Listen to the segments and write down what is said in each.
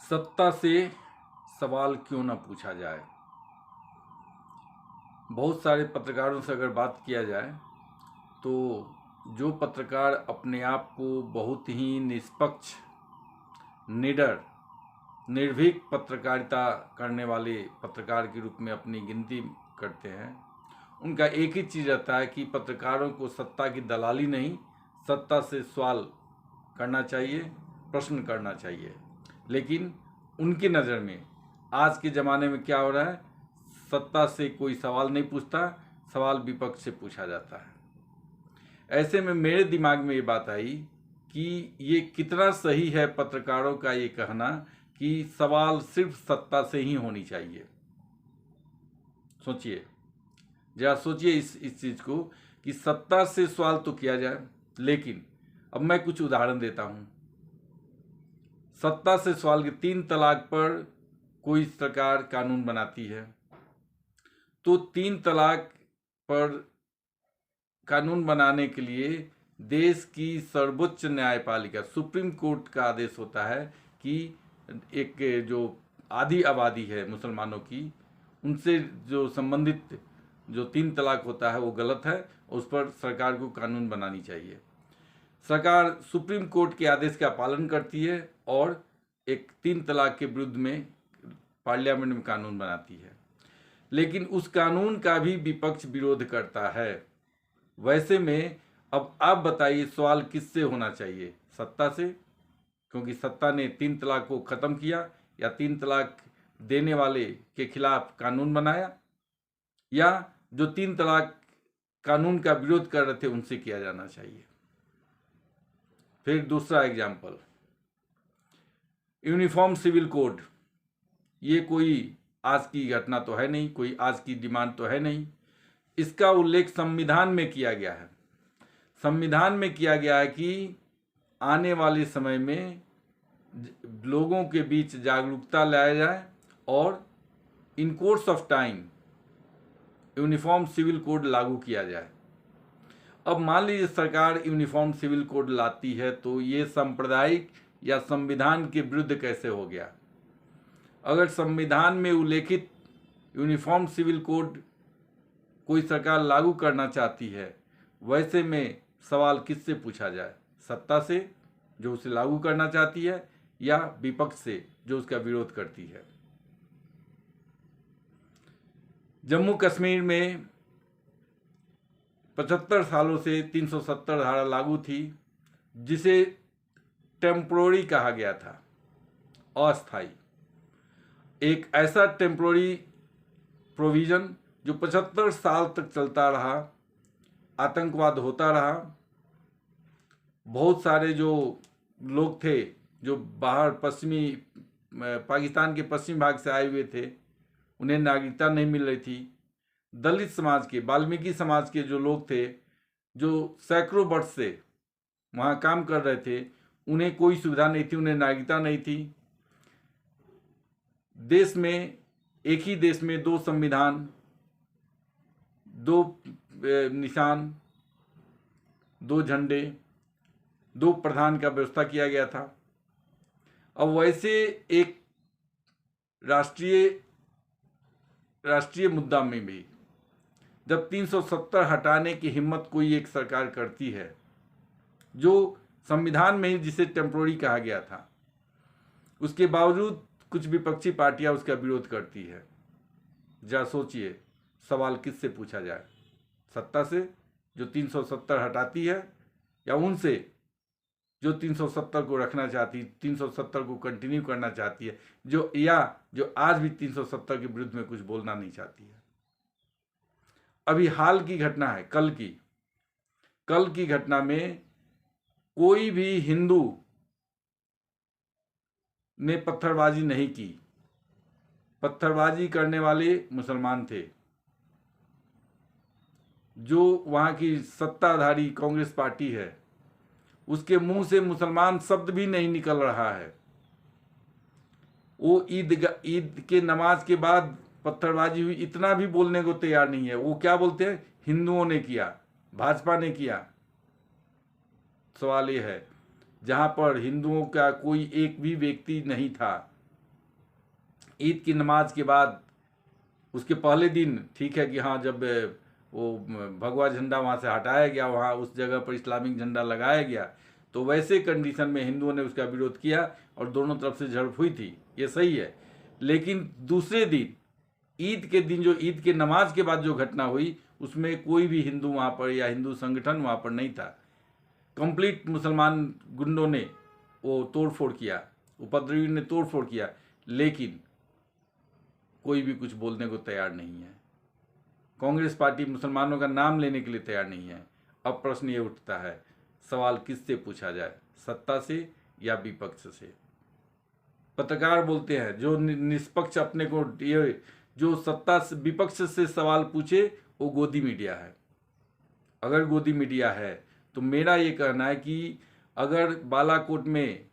सत्ता से सवाल क्यों ना पूछा जाए। बहुत सारे पत्रकारों से अगर बात किया जाए तो जो पत्रकार अपने आप को बहुत ही निष्पक्ष, निडर, निर्भीक पत्रकारिता करने वाले पत्रकार के रूप में अपनी गिनती करते हैं, उनका एक ही चीज़ रहता है कि पत्रकारों को सत्ता की दलाली नहीं, सत्ता से सवाल करना चाहिए, प्रश्न करना चाहिए। लेकिन उनकी नज़र में आज के ज़माने में क्या हो रहा है, सत्ता से कोई सवाल नहीं पूछता, सवाल विपक्ष से पूछा जाता है। ऐसे में मेरे दिमाग में ये बात आई कि ये कितना सही है पत्रकारों का ये कहना कि सवाल सिर्फ सत्ता से ही होनी चाहिए। सोचिए, जरा सोचिए इस चीज़ को कि सत्ता से सवाल तो किया जाए, लेकिन अब मैं कुछ उदाहरण देता हूँ। सत्ता से सवाल के 3 तलाक पर कोई सरकार कानून बनाती है, तो 3 तलाक पर कानून बनाने के लिए देश की सर्वोच्च न्यायपालिका सुप्रीम कोर्ट का आदेश होता है कि एक जो आधी आबादी है मुसलमानों की, उनसे जो संबंधित जो 3 तलाक होता है वो गलत है, उस पर सरकार को कानून बनानी चाहिए। सरकार सुप्रीम कोर्ट के आदेश का पालन करती है और एक 3 तलाक के विरुद्ध में पार्लियामेंट में कानून बनाती है, लेकिन उस कानून का भी विपक्ष विरोध करता है। वैसे में अब आप बताइए सवाल किससे होना चाहिए, सत्ता से, क्योंकि सत्ता ने 3 तलाक को ख़त्म किया, या 3 तलाक देने वाले के खिलाफ कानून बनाया, या जो 3 तलाक कानून का विरोध कर रहे थे उनसे किया जाना चाहिए। फिर दूसरा एग्जाम्पल, यूनिफॉर्म सिविल कोड। ये कोई आज की घटना तो है नहीं, कोई आज की डिमांड तो है नहीं। इसका उल्लेख संविधान में किया गया है। संविधान में किया गया है कि आने वाले समय में लोगों के बीच जागरूकता लाया जाए और in course of time uniform civil code लागू किया जाए। अब मान लीजिए सरकार यूनिफॉर्म सिविल कोड लाती है, तो ये सांप्रदायिक या संविधान के विरुद्ध कैसे हो गया। अगर संविधान में उल्लेखित यूनिफॉर्म सिविल कोड कोई सरकार लागू करना चाहती है, वैसे में सवाल किससे पूछा जाए, सत्ता से जो उसे लागू करना चाहती है, या विपक्ष से जो उसका विरोध करती है। जम्मू कश्मीर में 75 सालों से 370 धारा लागू थी, जिसे टेम्पोररी कहा गया था, अस्थायी। एक ऐसा टेम्पोररी प्रोविज़न जो 75 साल तक चलता रहा, आतंकवाद होता रहा। बहुत सारे जो लोग थे जो बाहर पाकिस्तान के पश्चिमी भाग से आए हुए थे, उन्हें नागरिकता नहीं मिल रही थी। दलित समाज के, वाल्मीकि समाज के जो लोग थे, जो सैकड़ों वर्ष से वहाँ काम कर रहे थे, उन्हें कोई सुविधा नहीं थी, उन्हें नागरिकता नहीं थी। देश में, एक ही देश में 2 संविधान, 2 निशान, 2 झंडे, 2 प्रधान का व्यवस्था किया गया था। अब वैसे एक राष्ट्रीय मुद्दा में भी जब 370 हटाने की हिम्मत कोई एक सरकार करती है, जो संविधान में ही जिसे टेम्पोररी कहा गया था, उसके बावजूद कुछ विपक्षी पार्टियां उसका विरोध करती है। जरा सोचिए सवाल किससे पूछा जाए, सत्ता से जो 370 हटाती है, या उनसे जो 370 को रखना चाहती, 370 को कंटिन्यू करना चाहती है, जो आज भी 370 के विरुद्ध में कुछ बोलना नहीं चाहती है। अभी हाल की घटना है, कल की घटना में कोई भी हिंदू ने पत्थरबाजी नहीं की। पत्थरबाजी करने वाले मुसलमान थे। जो वहाँ की सत्ताधारी कांग्रेस पार्टी है, उसके मुंह से मुसलमान शब्द भी नहीं निकल रहा है। वो ईद के नमाज के बाद पत्थरबाजी हुई, इतना भी बोलने को तैयार नहीं है। वो क्या बोलते हैं, हिंदुओं ने किया, भाजपा ने किया। सवाल ये है, जहाँ पर हिंदुओं का कोई एक भी व्यक्ति नहीं था, ईद की नमाज के बाद उसके पहले दिन ठीक है कि हाँ, जब वो भगवा झंडा वहाँ से हटाया गया, वहाँ उस जगह पर इस्लामिक झंडा लगाया गया, तो वैसे कंडीशन में हिंदुओं ने उसका विरोध किया और दोनों तरफ से झड़प हुई थी, ये सही है। लेकिन दूसरे दिन, ईद के दिन, जो ईद के नमाज के बाद जो घटना हुई, उसमें कोई भी हिंदू वहाँ पर या हिंदू संगठन वहाँ पर नहीं था। कंप्लीट मुसलमान गुंडों ने वो तोड़फोड़ किया, उपद्रवी ने तोड़फोड़ किया, लेकिन कोई भी कुछ बोलने को तैयार नहीं है। कांग्रेस पार्टी मुसलमानों का नाम लेने के लिए तैयार नहीं है। अब प्रश्न ये उठता है, सवाल किससे पूछा जाए, सत्ता से या विपक्ष से? पत्रकार बोलते हैं जो निष्पक्ष अपने को, ये जो सत्ता विपक्ष से सवाल पूछे वो गोदी मीडिया है। अगर गोदी मीडिया है तो मेरा ये कहना है कि अगर बालाकोट में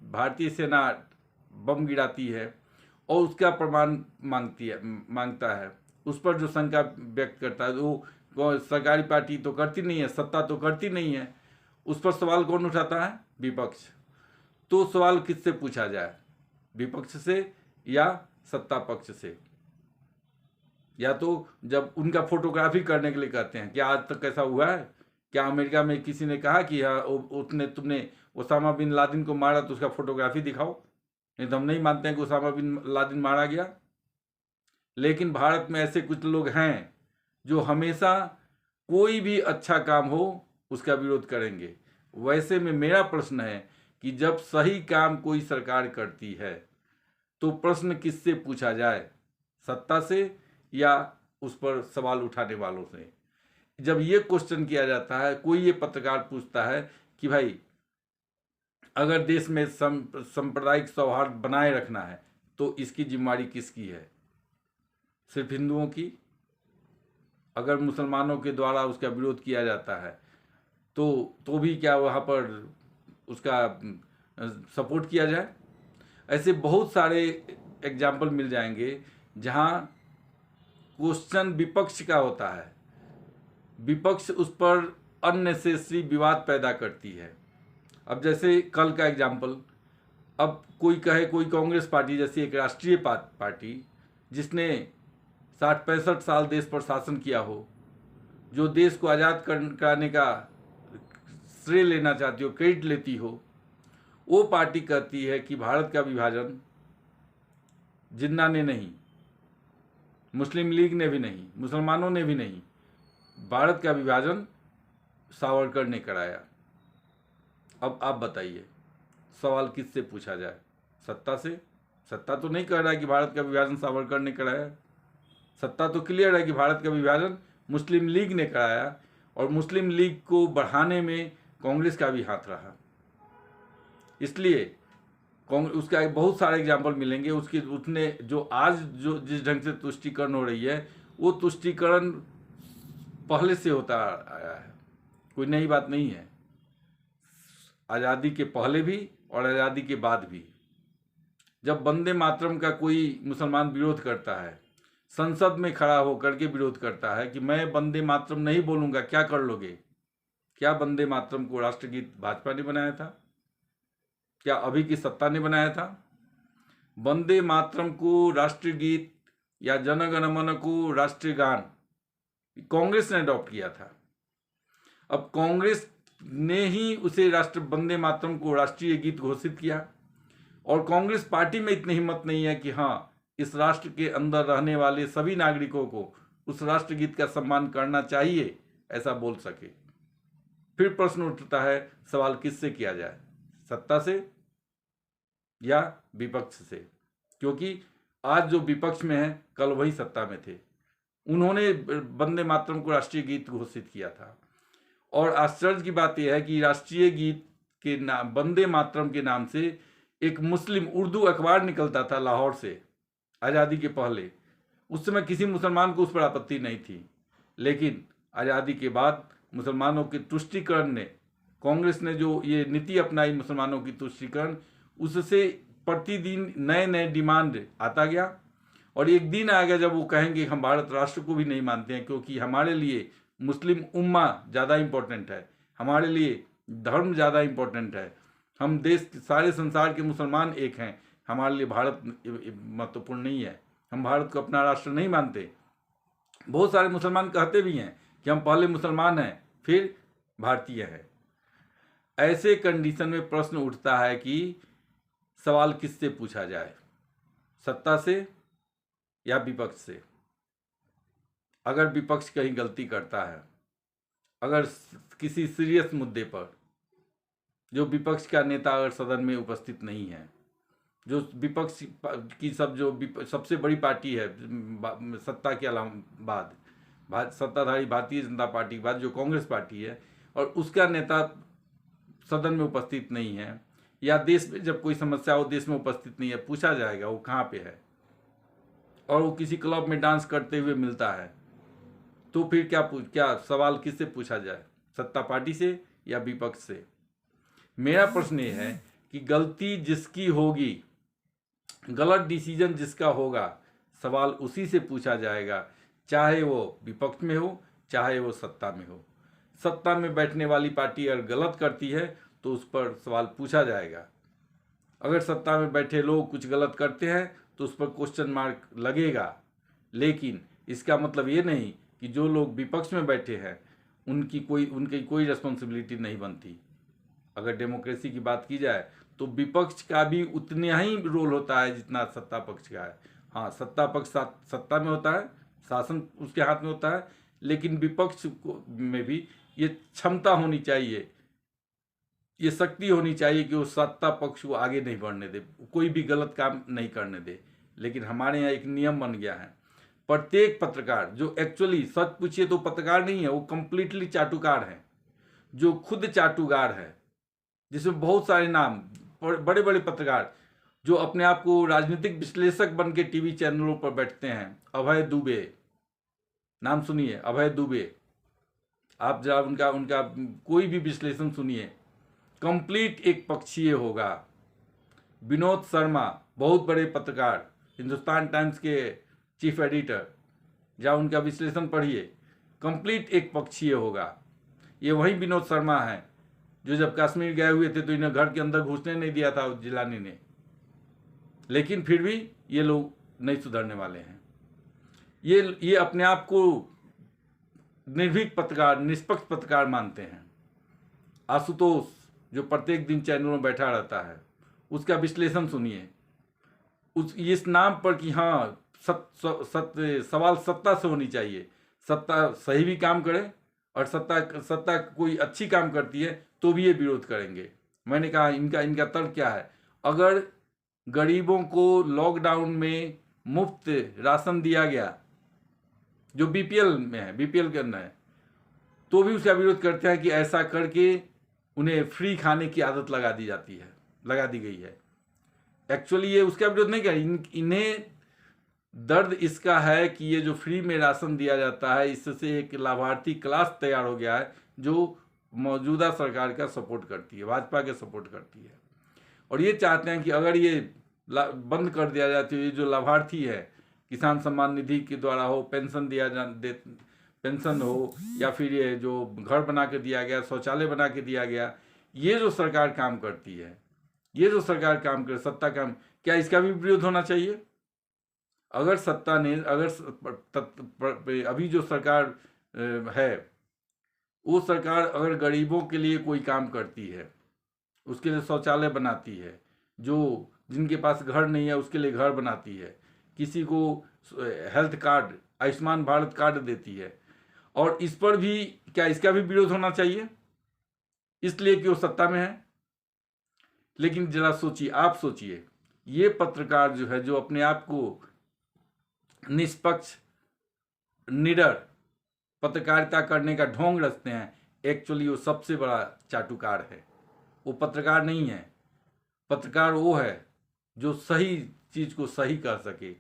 भारतीय सेना बम गिराती है और उसका प्रमाण मांगता है, उस पर जो शंका व्यक्त करता है, वो सरकारी पार्टी तो करती नहीं है, सत्ता तो करती नहीं है, उस पर सवाल कौन उठाता है? विपक्ष। तो सवाल किससे पूछा जाए, विपक्ष से या सत्ता पक्ष से? या तो जब उनका फोटोग्राफी करने के लिए कहते हैं, क्या आज तक ऐसा हुआ है? क्या अमेरिका में किसी ने कहा कि हाँ तुमने ओसामा बिन लादेन को मारा तो उसका फोटोग्राफी दिखाओ? नहीं तो हम नहीं मानते हैं कि ओसामा बिन लादेन मारा गया। लेकिन भारत में ऐसे कुछ लोग हैं जो हमेशा कोई भी अच्छा काम हो उसका विरोध करेंगे। वैसे में मेरा प्रश्न है कि जब सही काम कोई सरकार करती है तो प्रश्न किससे पूछा जाए, सत्ता से या उस पर सवाल उठाने वालों से? जब ये क्वेश्चन किया जाता है, कोई ये पत्रकार पूछता है कि भाई अगर देश में सांप्रदायिक सौहार्द बनाए रखना है तो इसकी जिम्मेदारी किसकी है? सिर्फ हिंदुओं की? अगर मुसलमानों के द्वारा उसका विरोध किया जाता है तो भी क्या वहाँ पर उसका सपोर्ट किया जाए? ऐसे बहुत सारे एग्जाम्पल मिल जाएंगे जहाँ क्वेश्चन विपक्ष का होता है, विपक्ष उस पर अननेसेसरी विवाद पैदा करती है। अब जैसे कल का एग्जाम्पल, अब कोई कहे, कोई कांग्रेस पार्टी जैसी एक राष्ट्रीय पार्टी जिसने 60-65 साल देश पर शासन किया हो, जो देश को आज़ाद कराने का श्रेय लेना चाहती हो, क्रेडिट लेती हो, वो पार्टी कहती है कि भारत का विभाजन जिन्ना ने नहीं, मुस्लिम लीग ने भी नहीं, मुसलमानों ने भी नहीं, भारत का विभाजन सावरकर ने कराया। अब आप बताइए, सवाल किससे पूछा जाए, सत्ता से? सत्ता तो नहीं कह रहा है कि भारत का विभाजन सावरकर ने कराया। सत्ता तो क्लियर है कि भारत का विभाजन मुस्लिम लीग ने कराया, और मुस्लिम लीग को बढ़ाने में कांग्रेस का भी हाथ रहा। इसलिए उसका बहुत सारे एग्जाम्पल मिलेंगे। उसने जो आज जो जिस ढंग से तुष्टीकरण हो रही है, वो तुष्टीकरण पहले से होता आया है, कोई नई बात नहीं है। आज़ादी के पहले भी और आज़ादी के बाद भी जब वंदे मातरम का कोई मुसलमान विरोध करता है, संसद में खड़ा होकर के विरोध करता है कि मैं वंदे मातरम नहीं बोलूँगा, क्या कर लोगे? क्या वंदे मातरम को राष्ट्रगीत भाजपा ने बनाया था? क्या अभी की सत्ता ने बनाया था? वंदे मातरम को राष्ट्रगीत या जन गण मन को राष्ट्रीय गान कांग्रेस ने अडॉप्ट किया था। अब कांग्रेस ने ही उसे वंदे मातरम को राष्ट्रीय गीत घोषित किया, और कांग्रेस पार्टी में इतनी हिम्मत नहीं है कि हाँ, इस राष्ट्र के अंदर रहने वाले सभी नागरिकों को उस राष्ट्रगीत का सम्मान करना चाहिए, ऐसा बोल सके। फिर प्रश्न उठता है, सवाल किससे किया जाए, सत्ता से या विपक्ष से? क्योंकि आज जो विपक्ष में है, कल वही सत्ता में थे। उन्होंने वंदे मातरम को राष्ट्रीय गीत घोषित किया था, और आश्चर्य की बात यह है कि राष्ट्रीय गीत के नाम, वंदे मातरम के नाम से एक मुस्लिम उर्दू अखबार निकलता था लाहौर से आज़ादी के पहले। उस समय किसी मुसलमान को उस पर आपत्ति नहीं थी, लेकिन आज़ादी के बाद मुसलमानों के तुष्टीकरण ने, कांग्रेस ने जो ये नीति अपनाई मुसलमानों की तुष्टीकरण, उससे प्रतिदिन नए नए डिमांड आता गया। और एक दिन आ गया जब वो कहेंगे हम भारत राष्ट्र को भी नहीं मानते हैं, क्योंकि हमारे लिए मुस्लिम उम्मा ज़्यादा इम्पोर्टेंट है, हमारे लिए धर्म ज़्यादा इम्पोर्टेंट है, हम देश सारे संसार के मुसलमान एक हैं, हमारे लिए भारत महत्वपूर्ण नहीं है, हम भारत को अपना राष्ट्र नहीं मानते। बहुत सारे मुसलमान कहते भी हैं कि हम पहले मुसलमान हैं फिर भारतीय हैं। ऐसे कंडीशन में प्रश्न उठता है कि सवाल किससे पूछा जाए, सत्ता से या विपक्ष से। अगर विपक्ष कहीं गलती करता है, अगर किसी सीरियस मुद्दे पर जो विपक्ष का नेता अगर सदन में उपस्थित नहीं है, जो विपक्ष की सबसे बड़ी पार्टी है सत्ता के बाद, सत्ताधारी भारतीय जनता पार्टी के बाद जो कांग्रेस पार्टी है, और उसका नेता सदन में उपस्थित नहीं है, या देश में जब कोई समस्या हो देश में उपस्थित नहीं है, पूछा जाएगा वो कहाँ पे है, और वो किसी क्लब में डांस करते हुए मिलता है, तो फिर क्या सवाल किससे पूछा जाए, सत्ता पार्टी से या विपक्ष से। मेरा प्रश्न ये है कि गलती जिसकी होगी, गलत डिसीजन जिसका होगा, सवाल उसी से पूछा जाएगा, चाहे वो विपक्ष में हो चाहे वो सत्ता में हो। सत्ता में बैठने वाली पार्टी अगर गलत करती है तो उस पर सवाल पूछा जाएगा। अगर सत्ता में बैठे लोग कुछ गलत करते हैं तो उस पर क्वेश्चन मार्क लगेगा, लेकिन इसका मतलब ये नहीं कि जो लोग विपक्ष में बैठे हैं उनकी कोई रिस्पॉन्सिबिलिटी नहीं बनती। अगर डेमोक्रेसी की बात की जाए तो विपक्ष का भी उतना ही रोल होता है जितना सत्ता पक्ष का है। हाँ, सत्ता पक्ष सत्ता में होता है, शासन उसके हाथ में होता है, लेकिन विपक्ष में भी ये क्षमता होनी चाहिए, ये शक्ति होनी चाहिए कि वो सत्ता पक्ष को आगे नहीं बढ़ने दे, कोई भी गलत काम नहीं करने दे। लेकिन हमारे यहाँ एक नियम बन गया है, प्रत्येक पत्रकार जो एक्चुअली सच पूछिए तो पत्रकार नहीं है, वो कंप्लीटली चाटुकार है, जो खुद चाटुकार है, जिसमें बहुत सारे नाम, बड़े बड़े पत्रकार जो अपने आप को राजनीतिक विश्लेषक बन के टीवी चैनलों पर बैठते हैं। अभय दुबे, नाम सुनिए, अभय दुबे, आप जरा उनका कोई भी विश्लेषण सुनिए, कंप्लीट एक पक्षीय होगा। विनोद शर्मा, बहुत बड़े पत्रकार, हिंदुस्तान टाइम्स के चीफ एडिटर, जहाँ उनका विश्लेषण पढ़िए, कंप्लीट एक पक्षीय होगा। ये वही विनोद शर्मा है जो जब कश्मीर गए हुए थे तो इन्हें घर के अंदर घुसने नहीं दिया था जिलानी ने, लेकिन फिर भी ये लोग नहीं सुधरने वाले हैं। ये अपने आप को निर्भीक पत्रकार, निष्पक्ष पत्रकार मानते हैं। आशुतोष जो प्रत्येक दिन चैनलों में बैठा रहता है, उसका विश्लेषण सुनिए, इस नाम पर कि हाँ सवाल सत्ता से होनी चाहिए, सत्ता सही भी काम करे और सत्ता कोई अच्छी काम करती है तो भी ये विरोध करेंगे। मैंने कहा इनका तर्क क्या है, अगर गरीबों को लॉकडाउन में मुफ्त राशन दिया गया जो बीपीएल में है, बीपीएल के अंदर है, तो भी उसका विरोध करते हैं कि ऐसा करके उन्हें फ्री खाने की आदत लगा दी गई है। एक्चुअली ये उसका विरोध नहीं कर, इन्हें दर्द इसका है कि ये जो फ्री में राशन दिया जाता है, इससे एक लाभार्थी क्लास तैयार हो गया है जो मौजूदा सरकार का सपोर्ट करती है, भाजपा के सपोर्ट करती है, और ये चाहते हैं कि अगर ये बंद कर दिया जाए तो ये जो लाभार्थी है, किसान सम्मान निधि के द्वारा हो, पेंशन हो, या फिर ये जो घर बना के दिया गया, शौचालय बना के दिया गया, ये जो सरकार काम करती है, ये जो सरकार काम करे, सत्ता काम, क्या इसका भी विरोध होना चाहिए? अगर सत्ता ने, अभी जो सरकार है, वो सरकार अगर गरीबों के लिए कोई काम करती है, उसके लिए शौचालय बनाती है, जो जिनके पास घर नहीं है उसके लिए घर बनाती है, किसी को health card, Ayushman Bharat card देती है, और इस पर भी क्या इसका भी विरोध होना चाहिए इसलिए कि वो सत्ता में है? लेकिन जरा सोचिए, आप सोचिए, ये पत्रकार जो है, जो अपने आप को निष्पक्ष निडर पत्रकारिता करने का ढोंग रचते हैं, एक्चुअली वो सबसे बड़ा चाटुकार है। वो पत्रकार नहीं है, पत्रकार वो है जो सही चीज़ को सही कह सके,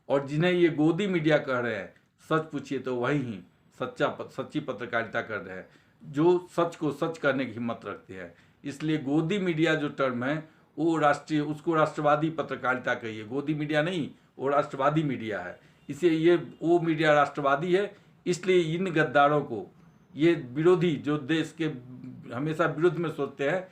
और जिन्हें ये गोदी मीडिया कह रहे हैं, सच पूछिए तो वही ही सच्ची पत्रकारिता कर रहे हैं, जो सच को सच करने की हिम्मत रखते हैं। इसलिए गोदी मीडिया जो टर्म है वो उसको राष्ट्रवादी पत्रकारिता कहिए, गोदी मीडिया नहीं, वो राष्ट्रवादी मीडिया है। इसलिए ये वो मीडिया राष्ट्रवादी है, इसलिए इन गद्दारों को, ये विरोधी जो देश के हमेशा विरुद्ध में सोचते हैं,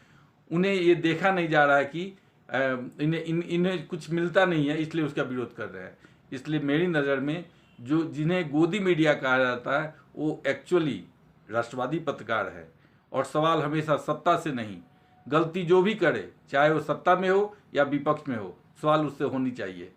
उन्हें ये देखा नहीं जा रहा है कि इन्हें कुछ मिलता नहीं है, इसलिए उसका विरोध कर रहे हैं। इसलिए मेरी नज़र में जो जिन्हें गोदी मीडिया कहा जाता है वो एक्चुअली राष्ट्रवादी पत्रकार है। और सवाल हमेशा सत्ता से नहीं, गलती जो भी करे चाहे वो सत्ता में हो या विपक्ष में हो, सवाल उससे होनी चाहिए।